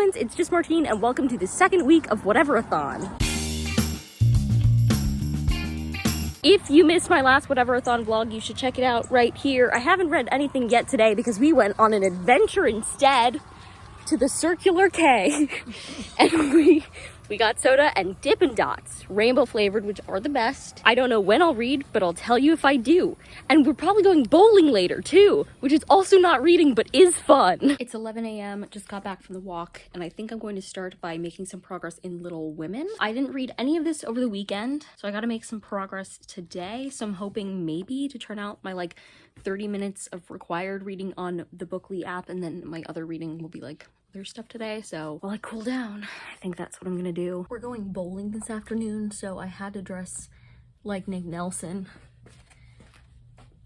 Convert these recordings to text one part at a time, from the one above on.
friends, it's just Martine and welcome to the second week of Whateverathon. If you missed my last Whateverathon vlog, you should check it out right here. I haven't read anything yet today because we went on an adventure instead to the Circular K and we got soda and Dippin' Dots, rainbow flavored, which are the best. I don't know when I'll read, but I'll tell you if I do. And we're probably going bowling later too, which is also not reading, but is fun. It's 11 a.m., just got back from the walk, and I think I'm going to start by making some progress in Little Women. I didn't read any of this over the weekend, so I gotta make some progress today. So I'm hoping maybe to turn out my 30 minutes of required reading on the Bookly app, and then my other reading will be other stuff today. So while I cool down, I think that's what I'm gonna do. We're going bowling this afternoon, so I had to dress like Nick Nelson.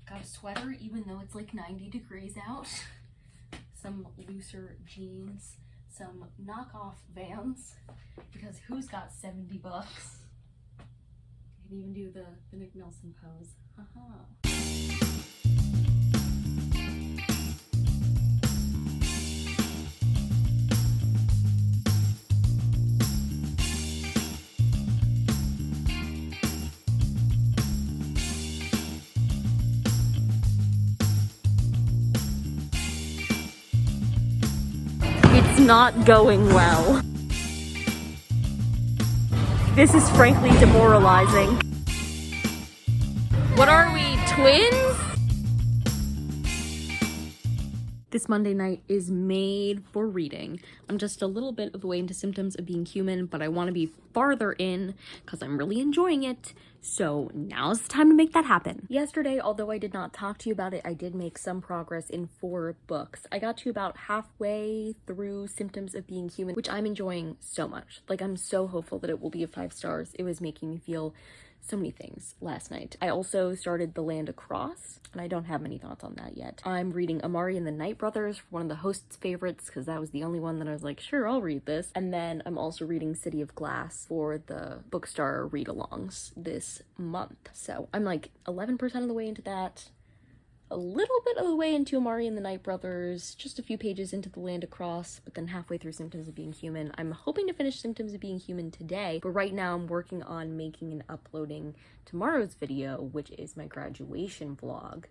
Got a sweater even though it's 90 degrees out. Some looser jeans, some knockoff Vans, because who's got 70 bucks? I can even do the Nick Nelson pose. Haha. It's not going well. This is frankly demoralizing. What are we, twins? This Monday night is made for reading. I'm just a little bit of the way into Symptoms of Being Human, but I want to be farther in because I'm really enjoying it. So now's the time to make that happen. Yesterday, although I did not talk to you about it, I did make some progress in 4 books. I got to about halfway through Symptoms of Being Human, which I'm enjoying so much. I'm so hopeful that it will be a 5 stars. It was making me feel so many things last night. I also started The Land Across, and I don't have many thoughts on that yet. I'm reading Amari and the Night Brothers, one of the host's favorites, because that was the only one that I was like, sure, I'll read this. And then I'm also reading City of Glass for the Bookstar read-alongs this month. So I'm 11% of the way into that, a little bit of the way into Amari and the Night Brothers, just a few pages into The Land Across, but then halfway through Symptoms of Being Human. I'm hoping to finish Symptoms of Being Human today, but right now I'm working on making and uploading tomorrow's video, which is my graduation vlog.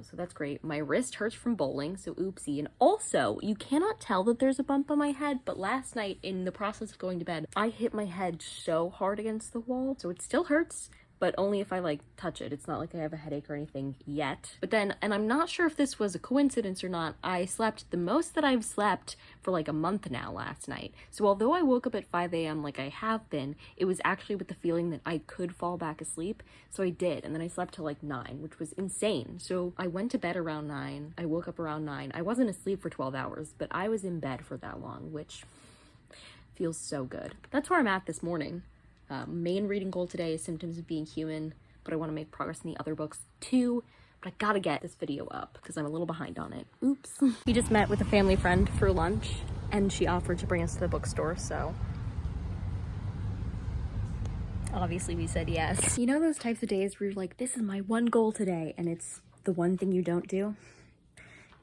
So that's great. My wrist hurts from bowling, so oopsie. And also, you cannot tell that there's a bump on my head, but last night in the process of going to bed, I hit my head so hard against the wall, so it still hurts, but only if I touch it. It's not like I have a headache or anything yet. But then, and I'm not sure if this was a coincidence or not, I slept the most that I've slept for a month now last night. So although I woke up at 5 a.m. like I have been, it was actually with the feeling that I could fall back asleep. So I did, and then I slept till 9, which was insane. So I went to bed around 9, I woke up around 9. I wasn't asleep for 12 hours, but I was in bed for that long, which feels so good. That's where I'm at this morning. Main reading goal today is Symptoms of Being Human, but I want to make progress in the other books too. But I gotta get this video up because I'm a little behind on it. Oops. We just met with a family friend for lunch and she offered to bring us to the bookstore, so obviously we said yes. You know those types of days where you're like, this is my one goal today, and it's the one thing you don't do?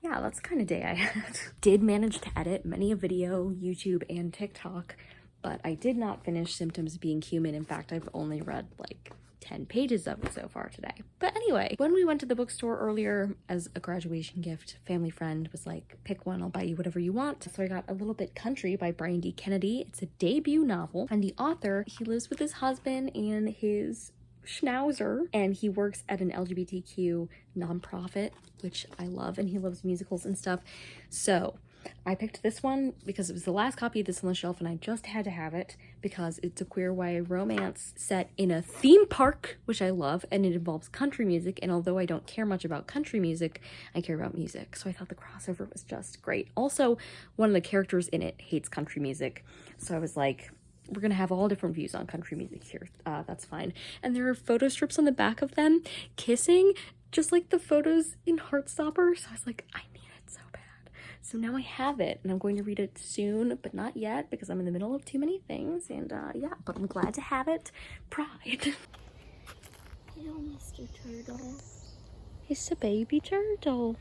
Yeah, that's the kind of day I had. Did manage to edit many a video, YouTube, and TikTok, but I did not finish Symptoms of Being Human. In fact, I've only read 10 pages of it so far today. But anyway, when we went to the bookstore earlier as a graduation gift, family friend was like, pick one, I'll buy you whatever you want. So I got A Little Bit Country by Brian D. Kennedy. It's a debut novel, and the author, he lives with his husband and his schnauzer, and he works at an LGBTQ nonprofit, which I love, and he loves musicals and stuff. So I picked this one because it was the last copy of this on the shelf, and I just had to have it because it's a queer YA romance set in a theme park, which I love, and it involves country music, and although I don't care much about country music, I care about music, so I thought the crossover was just great. Also, one of the characters in it hates country music, so I was like, we're gonna have all different views on country music here. That's fine. And there are photo strips on the back of them kissing, just like the photos in Heartstopper, so I was like, I need it so bad. So now I have it, and I'm going to read it soon, but not yet because I'm in the middle of too many things, and yeah, but I'm glad to have it. Pride. Hello, Mr. Turtle. It's a baby turtle.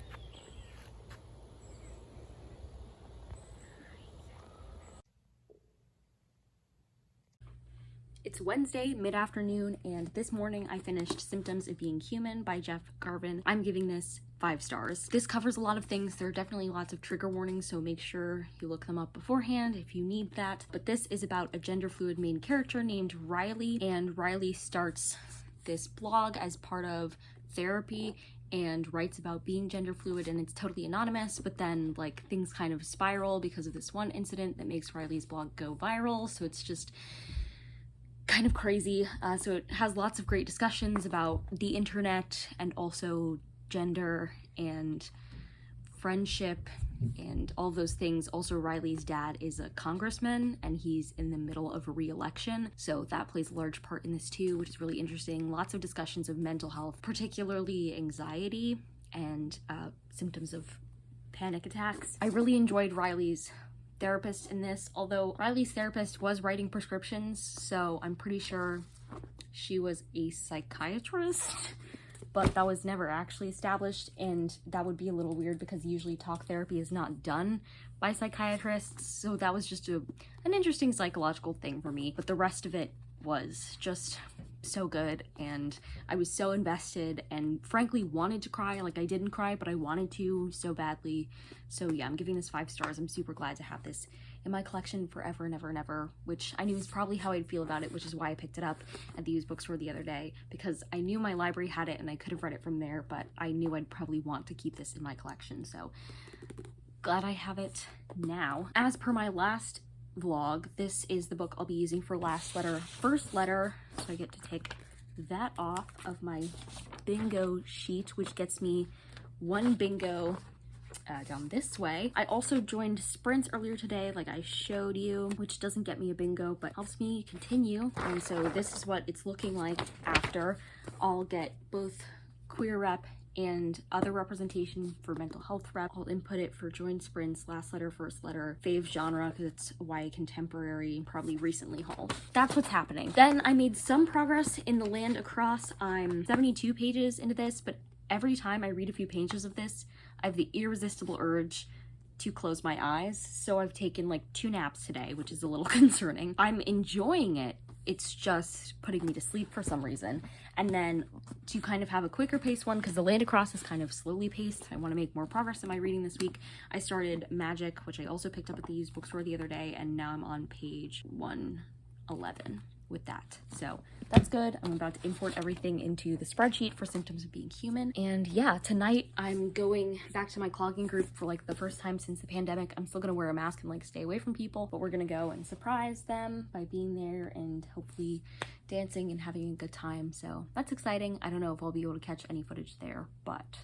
It's Wednesday, mid-afternoon, and this morning I finished Symptoms of Being Human by Jeff Garvin. I'm giving this 5 stars. This covers a lot of things. There are definitely lots of trigger warnings, so make sure you look them up beforehand if you need that. But this is about a gender fluid main character named Riley, and Riley starts this blog as part of therapy and writes about being gender fluid, and it's totally anonymous, but then like things kind of spiral because of this one incident that makes Riley's blog go viral. So it's just kind of crazy. So it has lots of great discussions about the internet and also gender and friendship and all those things. Also, Riley's dad is a congressman and he's in the middle of a re-election, so that plays a large part in this too, which is really interesting. Lots of discussions of mental health, particularly anxiety and symptoms of panic attacks. I really enjoyed Riley's therapist in this, although Riley's therapist was writing prescriptions, so I'm pretty sure she was a psychiatrist, but that was never actually established, and that would be a little weird because usually talk therapy is not done by psychiatrists, so that was just an interesting psychological thing for me. But the rest of it was just so good, and I was so invested and frankly wanted to cry. Like, I didn't cry, but I wanted to so badly. So yeah, I'm giving this 5 stars. I'm super glad to have this in my collection forever and ever and ever, which I knew is probably how I'd feel about it, which is why I picked it up at the used bookstore the other day, because I knew my library had it and I could have read it from there, but I knew I'd probably want to keep this in my collection, so glad I have it now. As per my last vlog, this is the book I'll be using for last letter, first letter, so I get to take that off of my bingo sheet, which gets me 1 bingo down this way. I also joined sprints earlier today, like I showed you, which doesn't get me a bingo, but helps me continue. And so this is what it's looking like after. I'll get both queer rep and other representation for mental health rep. I'll input it for joined sprints, last letter, first letter, fave genre, because it's YA contemporary, probably recently hauled. That's what's happening. Then I made some progress in The Land Across. I'm 72 pages into this, but every time I read a few pages of this, I have the irresistible urge to close my eyes. So I've taken like 2 naps today, which is a little concerning. I'm enjoying it. It's just putting me to sleep for some reason. And then to kind of have a quicker pace one, because The Land Across is kind of slowly paced, I want to make more progress in my reading this week. I started Magic, which I also picked up at the used bookstore the other day, and now I'm on page 111 with that. So that's good. I'm about to import everything into the spreadsheet for Symptoms of Being Human. And yeah, tonight I'm going back to my clogging group for like the first time since the pandemic. I'm still gonna wear a mask and like stay away from people, but we're gonna go and surprise them by being there and hopefully dancing and having a good time. So that's exciting. I don't know if I'll be able to catch any footage there, but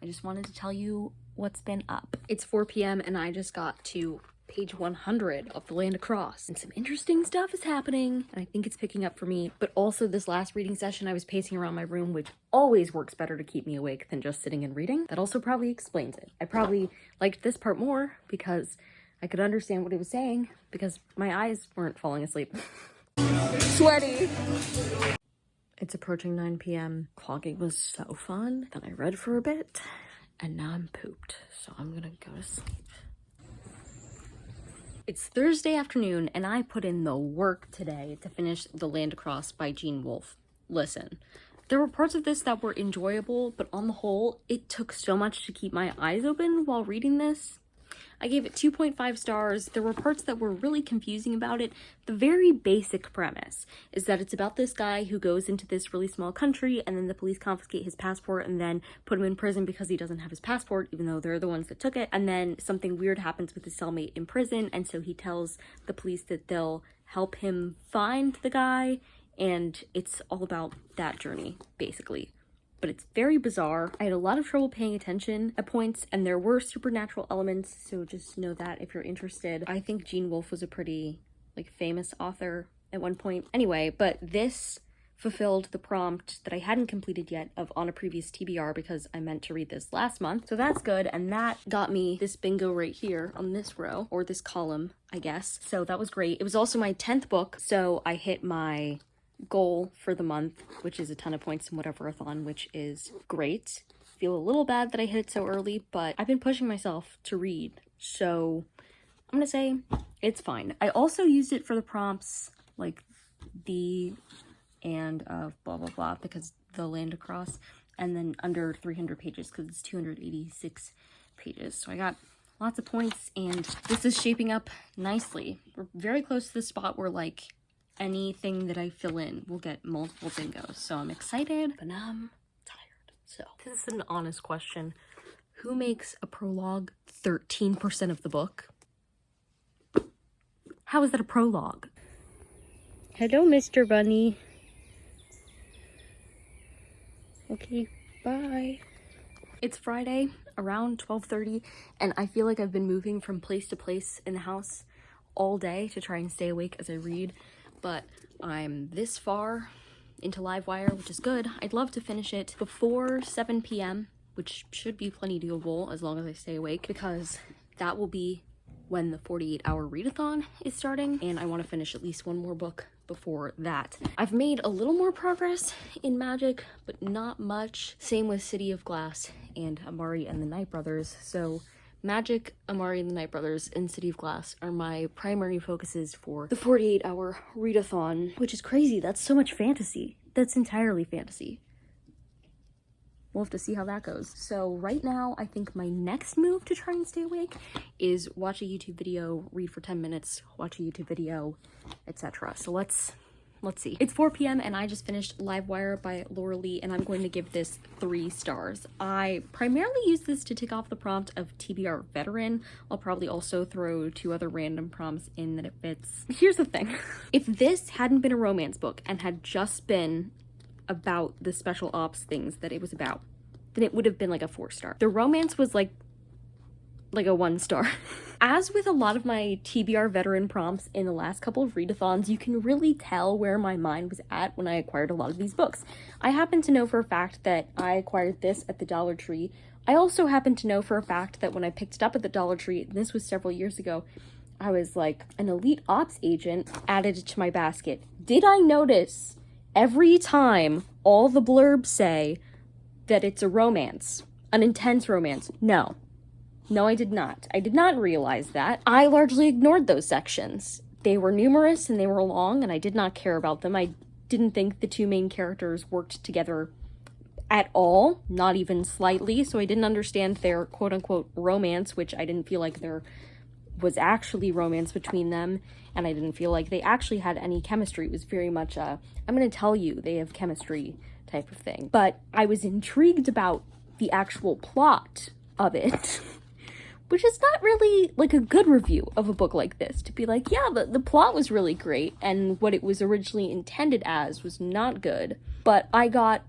I just wanted to tell you what's been up. It's 4 p.m. and I just got to page 100 of The Land Across, and some interesting stuff is happening, and I think it's picking up for me. But also this last reading session, I was pacing around my room, which always works better to keep me awake than just sitting and reading. That also probably explains it. I probably liked this part more because I could understand what it was saying, because my eyes weren't falling asleep. Sweaty! It's approaching 9 p.m. Clogging was so fun. Then I read for a bit, and now I'm pooped, so I'm gonna go to sleep. It's Thursday afternoon, and I put in the work today to finish The Land Across by Gene Wolfe. Listen, there were parts of this that were enjoyable, but on the whole, it took so much to keep my eyes open while reading this. I gave it 2.5 stars. There were parts that were really confusing about it. The very basic premise is that it's about this guy who goes into this really small country, and then the police confiscate his passport and then put him in prison because he doesn't have his passport, even though they're the ones that took it. And then something weird happens with his cellmate in prison, and so he tells the police that they'll help him find the guy, and it's all about that journey, basically. But it's very bizarre. I had a lot of trouble paying attention at points, and there were supernatural elements, so just know that if you're interested. I think Gene Wolfe was a pretty, like, famous author at one point. Anyway, but this fulfilled the prompt that I hadn't completed yet of on a previous TBR, because I meant to read this last month. So that's good, and that got me this bingo right here on this row, or this column, I guess. So that was great. It was also my 10th book, so I hit my goal for the month, which is a ton of points in Whateverathon, which is great. Feel a little bad that I hit it so early, but I've been pushing myself to read, so I'm gonna say it's fine. I also used it for the prompts like 250 and blah blah blah because the land across, and then under 300 pages because it's 286 pages. So I got lots of points, and this is shaping up nicely. We're very close to the spot where like anything that I fill in will get multiple bingos. So I'm excited, but now I'm tired. So this is an honest question. Who makes a prologue 13% of the book? How is that a prologue? Hello, Mr. Bunny. Okay, bye. It's Friday around 12:30, and I feel like I've been moving from place to place in the house all day to try and stay awake as I read, but I'm this far into Livewire, which is good. I'd love to finish it before 7 p.m., which should be plenty doable as long as I stay awake, because that will be when the 48-hour readathon is starting, and I want to finish at least one more book before that. I've made a little more progress in Magic, but not much. Same with City of Glass and Amari and the Night Brothers. So Magic, Amari and the Night Brothers, and City of Glass are my primary focuses for the 48-hour readathon, which is crazy. That's so much fantasy. That's entirely fantasy. We'll have to see how that goes. So right now, I think my next move to try and stay awake is watch a YouTube video, read for 10 minutes, watch a YouTube video, etc. So let's see. It's 4 p.m. and I just finished Livewire by Laura Lee, and I'm going to give this 3 stars. I primarily use this to tick off the prompt of TBR veteran. I'll probably also throw 2 other random prompts in that it fits. Here's the thing. If this hadn't been a romance book and had just been about the special ops things that it was about, then it would have been like a 4-star. The romance was like a 1-star. As with a lot of my TBR veteran prompts in the last couple of readathons, you can really tell where my mind was at when I acquired a lot of these books. I happen to know for a fact that I acquired this at the Dollar Tree. I also happen to know for a fact that when I picked it up at the Dollar Tree, and this was several years ago, I was like, an elite ops agent, added it to my basket. Did I notice every time all the blurbs say that it's a romance, an intense romance? No, I did not. I did not realize that. I largely ignored those sections. They were numerous and they were long, and I did not care about them. I didn't think the 2 main characters worked together at all, not even slightly, so I didn't understand their quote-unquote romance, which I didn't feel like there was actually romance between them, and I didn't feel like they actually had any chemistry. It was very much a, I'm gonna tell you they have chemistry type of thing. But I was intrigued about the actual plot of it, which is not really like a good review of a book like this, to be like, yeah, the plot was really great, and what it was originally intended as was not good, but I got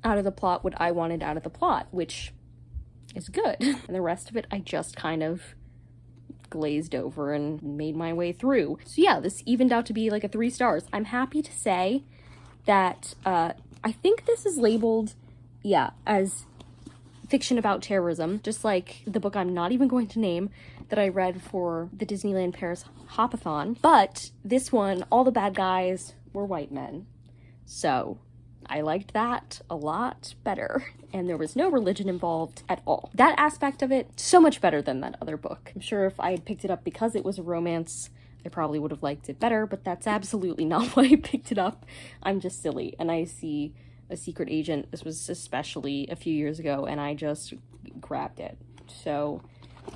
out of the plot what I wanted out of the plot, which is good. And the rest of it, I just kind of glazed over and made my way through. So yeah, this evened out to be like a 3 stars. I'm happy to say that I think this is labeled, yeah, as fiction about terrorism, just like the book I'm not even going to name that I read for the Disneyland Paris Hopathon. But this one, all the bad guys were white men. So I liked that a lot better, and there was no religion involved at all. That aspect of it, so much better than that other book. I'm sure if I had picked it up because it was a romance, I probably would have liked it better, but that's absolutely not why I picked it up. I'm just silly, and I see a secret agent. This was especially a few years ago, and I just grabbed it. So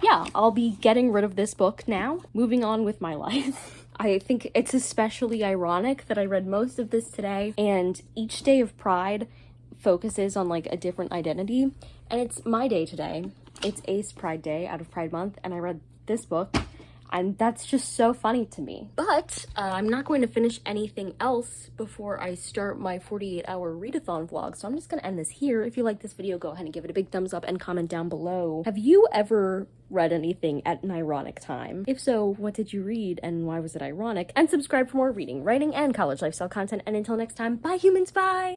yeah, I'll be getting rid of this book now, moving on with my life. I think it's especially ironic that I read most of this today, and each day of Pride focuses on like a different identity, and it's my day today. It's Ace Pride Day out of Pride Month, and I read this book, and that's just so funny to me. But I'm not going to finish anything else before I start my 48-hour readathon vlog, so I'm just gonna end this here. If you like this video, go ahead and give it a big thumbs up and comment down below. Have you ever read anything at an ironic time? If so, what did you read and why was it ironic? And subscribe for more reading, writing, and college lifestyle content. And until next time, bye humans, bye!